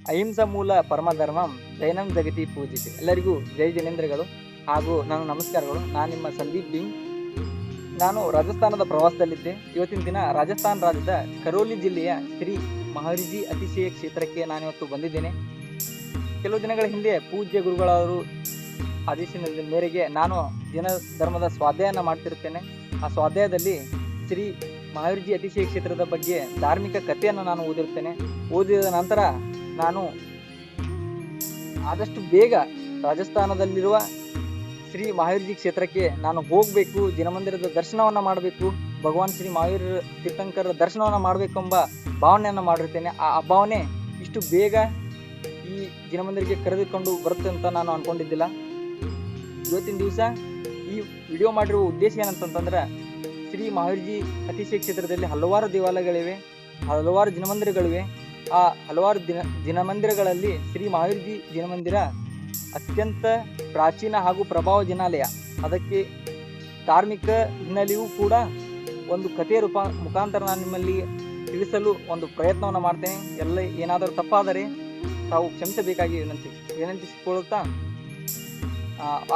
ಅಹಿಂಸಾ ಮೂಲ ಪರಮಧರ್ಮಂ ಜೈನಂ ಜಗತಿ ಪೂಜಿತೆ. ಎಲ್ಲರಿಗೂ ಜೈ ಜಿನೇಂದ್ರಗಳು ಹಾಗೂ ನನ್ನ ನಮಸ್ಕಾರಗಳು. ನಾನು ನಿಮ್ಮ ಸಂದೀಪ್ ಬಿಂಗ್. ನಾನು ರಾಜಸ್ಥಾನದ ಪ್ರವಾಸದಲ್ಲಿದ್ದೆ. ಇವತ್ತಿನ ದಿನ ರಾಜಸ್ಥಾನ ರಾಜ್ಯದ ಕರೋಲಿ ಜಿಲ್ಲೆಯ ಶ್ರೀ ಮಹರ್ಷಿ ಅತಿಶಯ ಕ್ಷೇತ್ರಕ್ಕೆ ನಾನಿವತ್ತು ಬಂದಿದ್ದೇನೆ. ಕೆಲವು ದಿನಗಳ ಹಿಂದೆ ಪೂಜ್ಯ ಗುರುಗಳವರು ಆದೇಶದ ಮೇರೆಗೆ ನಾನು ಜೈನ ಧರ್ಮದ ಸ್ವಾಧ್ಯಾಯನ ಮಾಡ್ತಿರುತ್ತೇನೆ. ಆ ಸ್ವಾಧ್ಯಾಯದಲ್ಲಿ ಶ್ರೀ ಮಹರ್ಷಿ ಅತಿಶಯ ಕ್ಷೇತ್ರದ ಬಗ್ಗೆ ಧಾರ್ಮಿಕ ಕಥೆಯನ್ನು ನಾನು ಓದಿರುತ್ತೇನೆ. ಓದಿದ ನಂತರ ನಾನು ಆದಷ್ಟು ಬೇಗ ರಾಜಸ್ಥಾನದಲ್ಲಿರುವ ಶ್ರೀ ಮಹಾವೀರ್ಜಿ ಕ್ಷೇತ್ರಕ್ಕೆ ನಾನು ಹೋಗಬೇಕು, ಜಿನಮಂದಿರದ ದರ್ಶನವನ್ನು ಮಾಡಬೇಕು, ಭಗವಾನ್ ಶ್ರೀ ಮಹಾವೀರ್ ತೀರ್ಥಂಕರ ದರ್ಶನವನ್ನು ಮಾಡಬೇಕೆಂಬ ಭಾವನೆಯನ್ನು ಮಾಡಿರ್ತೇನೆ. ಆ ಭಾವನೆ ಇಷ್ಟು ಬೇಗ ಈ ಜಿನಮಂದಿರಕ್ಕೆ ಕರೆದುಕೊಂಡು ಬರುತ್ತೆ ಅಂತ ನಾನು ಅಂದ್ಕೊಂಡಿದ್ದಿಲ್ಲ. ಇವತ್ತಿನ ದಿವಸ ಈ ವಿಡಿಯೋ ಮಾಡಿರುವ ಉದ್ದೇಶ ಏನಂತಂದ್ರೆ, ಶ್ರೀ ಮಹಾವೀರ್ಜಿ ಅತಿಶಯ ಕ್ಷೇತ್ರದಲ್ಲಿ ಹಲವಾರು ದೇವಾಲಯಗಳಿವೆ, ಹಲವಾರು ಜಿನಮಂದಿರಗಳಿವೆ. ಆ ಹಲವಾರು ಜಿನಮಂದಿರಗಳಲ್ಲಿ ಶ್ರೀ ಮಹಾವೀರ್ಜಿ ಜಿನಮಂದಿರ ಅತ್ಯಂತ ಪ್ರಾಚೀನ ಹಾಗೂ ಪ್ರಭಾವ ಜಿನಾಲಯ. ಅದಕ್ಕೆ ಧಾರ್ಮಿಕ ಹಿನ್ನೆಲೆಯೂ ಕೂಡ ಒಂದು ಕಥೆಯ ಮುಖಾಂತರ ನಾನು ನಿಮ್ಮಲ್ಲಿ ತಿಳಿಸಲು ಒಂದು ಪ್ರಯತ್ನವನ್ನು ಮಾಡ್ತೇನೆ. ಎಲ್ಲ ಏನಾದರೂ ತಪ್ಪಾದರೆ ತಾವು ಕ್ಷಮಿಸಬೇಕಾಗಿ ವಿನಂತಿಸಿಕೊಳ್ಳುತ್ತಾ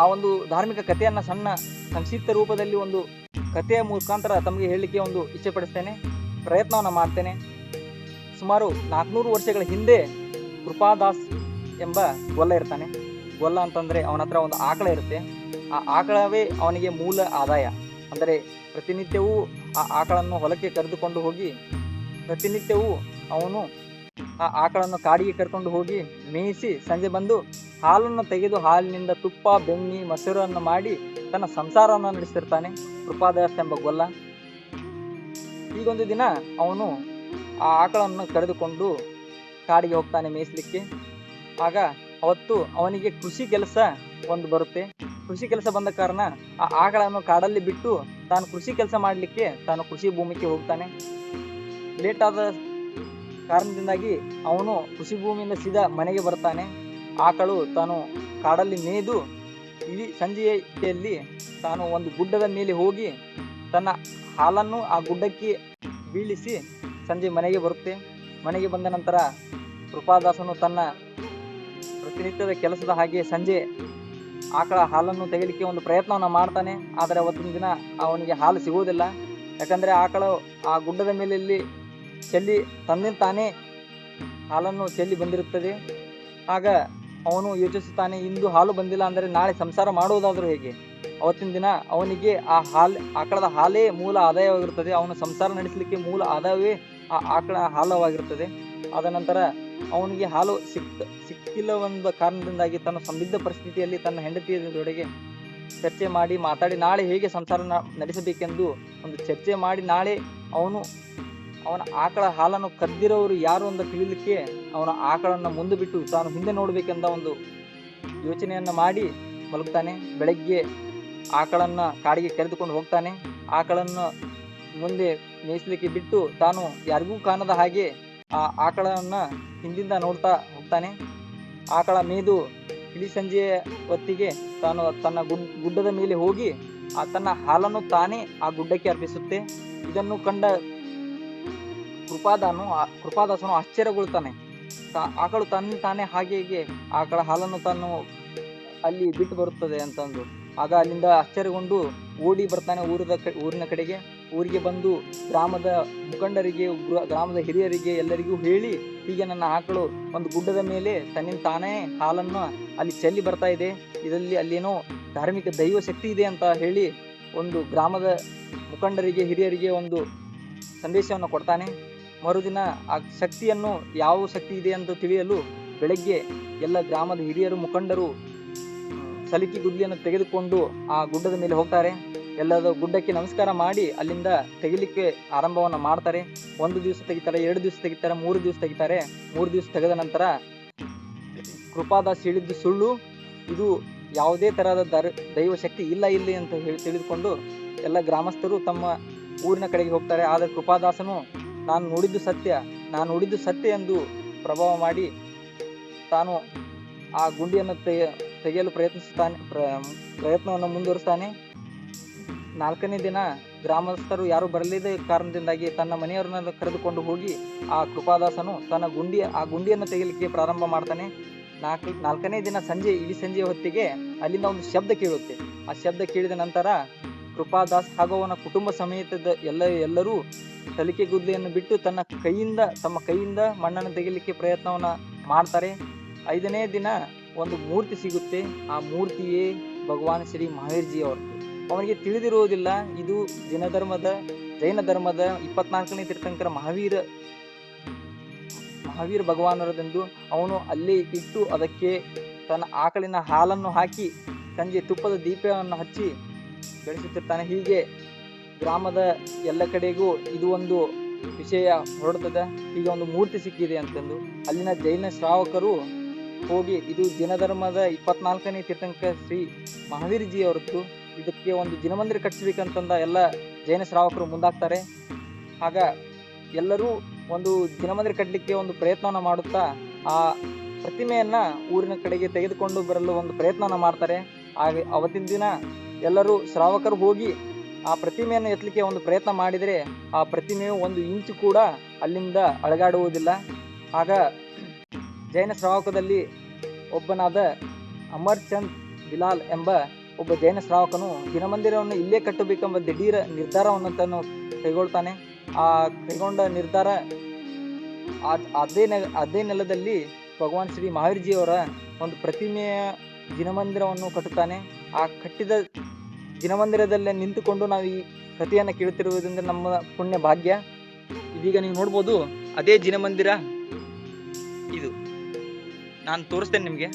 ಆ ಒಂದು ಧಾರ್ಮಿಕ ಕಥೆಯನ್ನು ಸಣ್ಣ ಸಂಕ್ಷಿಪ್ತ ರೂಪದಲ್ಲಿ ಒಂದು ಕಥೆಯ ಮುಖಾಂತರ ತಮಗೆ ಹೇಳಲಿಕ್ಕೆ ಒಂದು ಇಚ್ಛೆ ಪಡಿಸ್ತೇನೆ, ಪ್ರಯತ್ನವನ್ನು ಮಾಡ್ತೇನೆ. ಸುಮಾರು 400 ವರ್ಷಗಳ ಹಿಂದೆ ಕೃಪಾದಾಸ್ ಎಂಬ ಗೊಲ್ಲ ಇರ್ತಾನೆ. ಗೊಲ್ಲ ಅಂತಂದರೆ ಅವನ ಹತ್ರ ಒಂದು ಆಕಳ ಇರುತ್ತೆ. ಆ ಆಕಳವೇ ಅವನಿಗೆ ಮೂಲ ಆದಾಯ. ಅಂದರೆ ಪ್ರತಿನಿತ್ಯವೂ ಆ ಆಕಳನ್ನು ಹೊಲಕ್ಕೆ ಕರೆದುಕೊಂಡು ಹೋಗಿ ಪ್ರತಿನಿತ್ಯವೂ ಅವನು ಆ ಆಕಳನ್ನು ಕಾಡಿಗೆ ಕರ್ಕೊಂಡು ಹೋಗಿ ಮೇಯಿಸಿ ಸಂಜೆ ಬಂದು ಹಾಲನ್ನು ತೆಗೆದು ಹಾಲಿನಿಂದ ತುಪ್ಪ, ಬೆಣ್ಣೆ, ಮೊಸರನ್ನು ಮಾಡಿ ತನ್ನ ಸಂಸಾರವನ್ನು ನಡೆಸ್ತಿರ್ತಾನೆ ಕೃಪಾದಾಸ್ ಎಂಬ ಗೊಲ್ಲ. ಈಗೊಂದು ದಿನ ಅವನು ಆ ಆಕಳನ್ನು ಕರೆದುಕೊಂಡು ಕಾಡಿಗೆ ಹೋಗ್ತಾನೆ ಮೇಯಿಸಲಿಕ್ಕೆ. ಆಗ ಅವತ್ತು ಅವನಿಗೆ ಕೃಷಿ ಕೆಲಸ ಒಂದು ಬರುತ್ತೆ. ಕೃಷಿ ಕೆಲಸ ಬಂದ ಕಾರಣ ಆ ಆಕಳನ್ನು ಕಾಡಲ್ಲಿ ಬಿಟ್ಟು ತಾನು ಕೃಷಿ ಕೆಲಸ ಮಾಡಲಿಕ್ಕೆ ತಾನು ಕೃಷಿ ಭೂಮಿಗೆ ಹೋಗ್ತಾನೆ. ಲೇಟ್ ಆದ ಕಾರಣದಿಂದಾಗಿ ಅವನು ಕೃಷಿ ಭೂಮಿಯಿಂದ ಸೀದಾ ಮನೆಗೆ ಬರ್ತಾನೆ. ಆಕಳು ತಾನು ಕಾಡಲ್ಲಿ ಮೇಯ್ದು ಇಡೀ ಸಂಜೆಯಲ್ಲಿ ತಾನು ಒಂದು ಗುಡ್ಡದ ಮೇಲೆ ಹೋಗಿ ತನ್ನ ಹಾಲನ್ನು ಆ ಗುಡ್ಡಕ್ಕೆ ಬೀಳಿಸಿ ಸಂಜೆ ಮನೆಗೆ ಬರುತ್ತೆ. ಮನೆಗೆ ಬಂದ ನಂತರ ಕೃಪಾದಾಸನು ತನ್ನ ಪ್ರತಿನಿತ್ಯದ ಕೆಲಸದ ಹಾಗೆ ಸಂಜೆ ಆಕಳ ಹಾಲನ್ನು ತೆಗೆಯಲಿಕ್ಕೆ ಒಂದು ಪ್ರಯತ್ನವನ್ನು ಮಾಡ್ತಾನೆ. ಆದರೆ ಅವತ್ತಿನ ದಿನ ಅವನಿಗೆ ಹಾಲು ಸಿಗುವುದಿಲ್ಲ. ಯಾಕಂದರೆ ಆಕಳು ಆ ಗುಡ್ಡದ ಮೇಲೆ ಚೆಲ್ಲಿ ತಾನೇ ಹಾಲನ್ನು ಚೆಲ್ಲಿ ಬಂದಿರುತ್ತದೆ. ಆಗ ಅವನು ಯೋಚಿಸುತ್ತಾನೆ, ಇಂದು ಹಾಲು ಬಂದಿಲ್ಲ ಅಂದರೆ ನಾಳೆ ಸಂಸಾರ ಮಾಡುವುದಾದರೂ ಹೇಗೆ? ಅವತ್ತಿನ ದಿನ ಅವನಿಗೆ ಆ ಆಕಳದ ಹಾಲೇ ಮೂಲ ಆದಾಯವಾಗಿರುತ್ತದೆ. ಅವನು ಸಂಸಾರ ನಡೆಸಲಿಕ್ಕೆ ಮೂಲ ಆದಾಯವೇ ಆ ಆಕಳ ಹಾಲವಾಗಿರುತ್ತದೆ. ಆದ ನಂತರ ಅವನಿಗೆ ಹಾಲು ಸಿಕ್ಕಿಲ್ಲವೆಂಬ ಕಾರಣದಿಂದಾಗಿ ತನ್ನ ಸಂದಿಗ್ಧ ಪರಿಸ್ಥಿತಿಯಲ್ಲಿ ತನ್ನ ಹೆಂಡತಿಯೊಂದಿಗೆ ಚರ್ಚೆ ಮಾಡಿ ಮಾತಾಡಿ ನಾಳೆ ಹೇಗೆ ಸಂಸಾರ ನಡೆಸಬೇಕೆಂದು ಒಂದು ಚರ್ಚೆ ಮಾಡಿ ನಾಳೆ ಅವನ ಆಕಳ ಹಾಲನ್ನು ಕದ್ದಿರೋರು ಯಾರು ಅಂತ ತಿಳಿಲಿಕ್ಕೆ ಅವನ ಆಕಳನ್ನು ಮುಂದೆ ಬಿಟ್ಟು ತಾನು ಹಿಂದೆ ನೋಡಬೇಕೆಂದ ಒಂದು ಯೋಚನೆಯನ್ನು ಮಾಡಿ ಮಲಗ್ತಾನೆ. ಬೆಳಗ್ಗೆ ಆಕಳನ್ನು ಕಾಡಿಗೆ ಕರೆದುಕೊಂಡು ಹೋಗ್ತಾನೆ. ಆಕಳನ್ನು ಮುಂದೆ ಮೇಯಿಸಲಿಕ್ಕೆ ಬಿಟ್ಟು ತಾನು ಯಾರಿಗೂ ಕಾಣದ ಹಾಗೆ ಆ ಆಕಳನ್ನು ಹಿಂದಿಂದ ನೋಡ್ತಾ ಹೋಗ್ತಾನೆ. ಆಕಳ ಮೇಯ್ದು ಇಳಿ ಸಂಜೆಯ ಹೊತ್ತಿಗೆ ತಾನು ತನ್ನ ಗುಡ್ಡದ ಮೇಲೆ ಹೋಗಿ ತನ್ನ ಹಾಲನ್ನು ತಾನೇ ಆ ಗುಡ್ಡಕ್ಕೆ ಅರ್ಪಿಸುತ್ತೆ. ಇದನ್ನು ಕಂಡ ಕೃಪಾದಾಸನು ಆಶ್ಚರ್ಯಗೊಳ್ತಾನೆ. ಆಕಳು ತಾನೇ ಹಾಗೆ ಆಕಳ ಹಾಲನ್ನು ತಾನು ಅಲ್ಲಿ ಬಿಟ್ಟು ಬರುತ್ತದೆ ಅಂತಂದು. ಆಗ ಅಲ್ಲಿಂದ ಆಶ್ಚರ್ಯಗೊಂಡು ಓಡಿ ಬರ್ತಾನೆ ಊರಿನ ಕಡೆಗೆ. ಊರಿಗೆ ಬಂದು ಗ್ರಾಮದ ಮುಖಂಡರಿಗೆ, ಗ್ರಾಮದ ಹಿರಿಯರಿಗೆ ಎಲ್ಲರಿಗೂ ಹೇಳಿ, ಹೀಗೆ ನನ್ನ ಆಕಳು ಒಂದು ಗುಡ್ಡದ ಮೇಲೆ ತನ್ನಿಂದ ತಾನೇ ಹಾಲನ್ನು ಅಲ್ಲಿ ಚೆಲ್ಲಿ ಬರ್ತಾ ಇದೆ, ಇದರಲ್ಲಿ ಅಲ್ಲೇನೋ ಧಾರ್ಮಿಕ ದೈವ ಶಕ್ತಿ ಇದೆ ಅಂತ ಹೇಳಿ ಒಂದು ಗ್ರಾಮದ ಮುಖಂಡರಿಗೆ, ಹಿರಿಯರಿಗೆ ಒಂದು ಸಂದೇಶವನ್ನು ಕೊಡ್ತಾನೆ. ಮರುದಿನ ಆ ಶಕ್ತಿಯನ್ನು ಯಾವ ಶಕ್ತಿ ಇದೆ ಅಂತ ತಿಳಿಯಲು ಬೆಳಗ್ಗೆ ಎಲ್ಲ ಗ್ರಾಮದ ಹಿರಿಯರು, ಮುಖಂಡರು ಸಲಿಕೆ ಗುದ್ಲಿಯನ್ನು ತೆಗೆದುಕೊಂಡು ಆ ಗುಡ್ಡದ ಮೇಲೆ ಹೋಗ್ತಾರೆ. ಎಲ್ಲದ ಗುಡ್ಡಕ್ಕೆ ನಮಸ್ಕಾರ ಮಾಡಿ ಅಲ್ಲಿಂದ ತೆಗಿಲಿಕ್ಕೆ ಆರಂಭವನ್ನು ಮಾಡ್ತಾರೆ. 1 ದಿವಸ ತೆಗಿತಾರೆ, 2 ದಿವಸ ತೆಗಿತಾರೆ, 3 ದಿವಸ ತೆಗಿತಾರೆ. 3 ದಿವಸ ತೆಗೆದ ನಂತರ ಕೃಪಾದಾಸ್ ಹೇಳಿದ್ದು ಸುಳ್ಳು, ಇದು ಯಾವುದೇ ತರಹದ ದೈವ ಶಕ್ತಿ ಇಲ್ಲ ಇಲ್ಲಿ ಅಂತ ಹೇಳಿ ತಿಳಿದುಕೊಂಡು ಎಲ್ಲ ಗ್ರಾಮಸ್ಥರು ತಮ್ಮ ಊರಿನ ಕಡೆಗೆ ಹೋಗ್ತಾರೆ. ಆದರೆ ಕೃಪಾದಾಸನು ನಾನು ನೋಡಿದ್ದು ಸತ್ಯ ಎಂದು ಪ್ರಭಾವ ಮಾಡಿ ತಾನು ಆ ಗುಂಡಿಯನ್ನು ತೆಗೆಯಲು ಪ್ರಯತ್ನವನ್ನು ಮುಂದುವರಿಸ್ತಾನೆ. 4ನೇ ದಿನ ಗ್ರಾಮಸ್ಥರು ಯಾರು ಬರಲಿದ ಕಾರಣದಿಂದಾಗಿ ತನ್ನ ಮನೆಯವರನ್ನ ಕರೆದುಕೊಂಡು ಹೋಗಿ ಆ ಕೃಪಾದಾಸನು ತನ್ನ ಗುಂಡಿಯನ್ನು ತೆಗೆಯಲಿಕ್ಕೆ ಪ್ರಾರಂಭ ಮಾಡ್ತಾನೆ. ನಾಲ್ಕನೇ ದಿನ ಇಡೀ ಸಂಜೆಯ ಹೊತ್ತಿಗೆ ಅಲ್ಲಿಂದ ಒಂದು ಶಬ್ದ ಕೇಳುತ್ತೆ. ಆ ಶಬ್ದ ಕೇಳಿದ ನಂತರ ಕೃಪಾದಾಸ್ ಹಾಗೂ ಅವನ ಕುಟುಂಬ ಸಮೇತದ ಎಲ್ಲರೂ ಸಲಿಕೆ ಗುದ್ದಲಿಯನ್ನು ಬಿಟ್ಟು ತಮ್ಮ ಕೈಯಿಂದ ಮಣ್ಣನ್ನು ತೆಗೆಯಲಿಕ್ಕೆ ಪ್ರಯತ್ನವನ್ನ ಮಾಡ್ತಾರೆ. 5ನೇ ದಿನ ಒಂದು ಮೂರ್ತಿ ಸಿಗುತ್ತೆ. ಆ ಮೂರ್ತಿಯೇ ಭಗವಾನ್ ಶ್ರೀ ಮಹಾವೀರ್ಜಿ ಅವರದ್ದು. ಅವನಿಗೆ ತಿಳಿದಿರುವುದಿಲ್ಲ ಇದು ಜೈನ ಧರ್ಮದ 24ನೇ ತೀರ್ಥಂಕರ ಮಹಾವೀರ ಭಗವಾನರದೆಂದು ಅವನು ಅಲ್ಲಿ ಇಟ್ಟು ಅದಕ್ಕೆ ತನ್ನ ಆಕಳಿನ ಹಾಲನ್ನು ಹಾಕಿ ಸಂಜೆ ತುಪ್ಪದ ದೀಪವನ್ನು ಹಚ್ಚಿ ಬೆಳೆಸುತ್ತಿರ್ತಾನೆ. ಹೀಗೆ ಗ್ರಾಮದ ಎಲ್ಲ ಕಡೆಗೂ ಇದು ಒಂದು ವಿಷಯ ಹೊರಡ್ತದೆ. ಹೀಗೆ ಒಂದು ಮೂರ್ತಿ ಸಿಕ್ಕಿದೆ ಅಂತಂದು ಅಲ್ಲಿನ ಜೈನ ಶ್ರಾವಕರು ಹೋಗಿ ಇದು ಜೈನ ಧರ್ಮದ 24ನೇ ತೀರ್ಥಂಕರ ಶ್ರೀ ಮಹಾವೀರ್ಜಿ ಅವರದ್ದು, ಇದಕ್ಕೆ ಒಂದು ಜಿನಮಂದಿರ ಕಟ್ಟಿಸ್ಬೇಕಂತಂದ ಎಲ್ಲ ಜೈನ ಶ್ರಾವಕರು ಮುಂದಾಗ್ತಾರೆ. ಆಗ ಎಲ್ಲರೂ ಒಂದು ಜಿನಮಂದಿರ ಕಟ್ಟಲಿಕ್ಕೆ ಒಂದು ಪ್ರಯತ್ನವನ್ನ ಮಾಡುತ್ತಾ ಆ ಪ್ರತಿಮೆಯನ್ನ ಊರಿನ ಕಡೆಗೆ ತೆಗೆದುಕೊಂಡು ಬರಲು ಒಂದು ಪ್ರಯತ್ನವನ್ನ ಮಾಡ್ತಾರೆ. ಹಾಗೆ ಅವತ್ತಿನ ದಿನ ಎಲ್ಲರೂ ಶ್ರಾವಕರು ಹೋಗಿ ಆ ಪ್ರತಿಮೆಯನ್ನು ಎತ್ತಲಿಕ್ಕೆ ಒಂದು ಪ್ರಯತ್ನ ಮಾಡಿದರೆ ಆ ಪ್ರತಿಮೆಯು 1 ಇಂಚು ಕೂಡ ಅಲ್ಲಿಂದ ಅಳಗಾಡುವುದಿಲ್ಲ. ಆಗ ಜೈನ ಶ್ರಾವಕದಲ್ಲಿ ಒಬ್ಬನಾದ ಅಮರ್ ಚಂದ್ ಬಿಲಾಲ್ ಎಂಬ ಒಬ್ಬ ಜೈನ ಶ್ರಾವಕನು ಜಿನಮಂದಿರವನ್ನು ಇಲ್ಲೇ ಕಟ್ಟಬೇಕೆಂಬ ದಿಢೀರ ನಿರ್ಧಾರವನ್ನು ತಾನು ಕೈಗೊಳ್ತಾನೆ. ಆ ಕೈಗೊಂಡ ನಿರ್ಧಾರ ಅದೇ ನೆಲದಲ್ಲಿ ಭಗವಾನ್ ಶ್ರೀ ಮಹಾವೀರ್ಜಿಯವರ ಒಂದು ಪ್ರತಿಮೆಯ ಜಿನಮಂದಿರವನ್ನು ಕಟ್ಟುತ್ತಾನೆ. ಆ ಕಟ್ಟಿದ ಜಿನಮಂದಿರದಲ್ಲೇ ನಿಂತುಕೊಂಡು ನಾವು ಈ ಕಥೆಯನ್ನು ಕೇಳುತ್ತಿರುವುದರಿಂದ ನಮ್ಮ ಪುಣ್ಯ ಭಾಗ್ಯ. ಇದೀಗ ನೀವು ನೋಡ್ಬೋದು ಅದೇ ಜಿನಮಂದಿರ ಇದು. ನಾನು ತೋರಿಸ್ತೇನೆ ನಿಮಗೆ.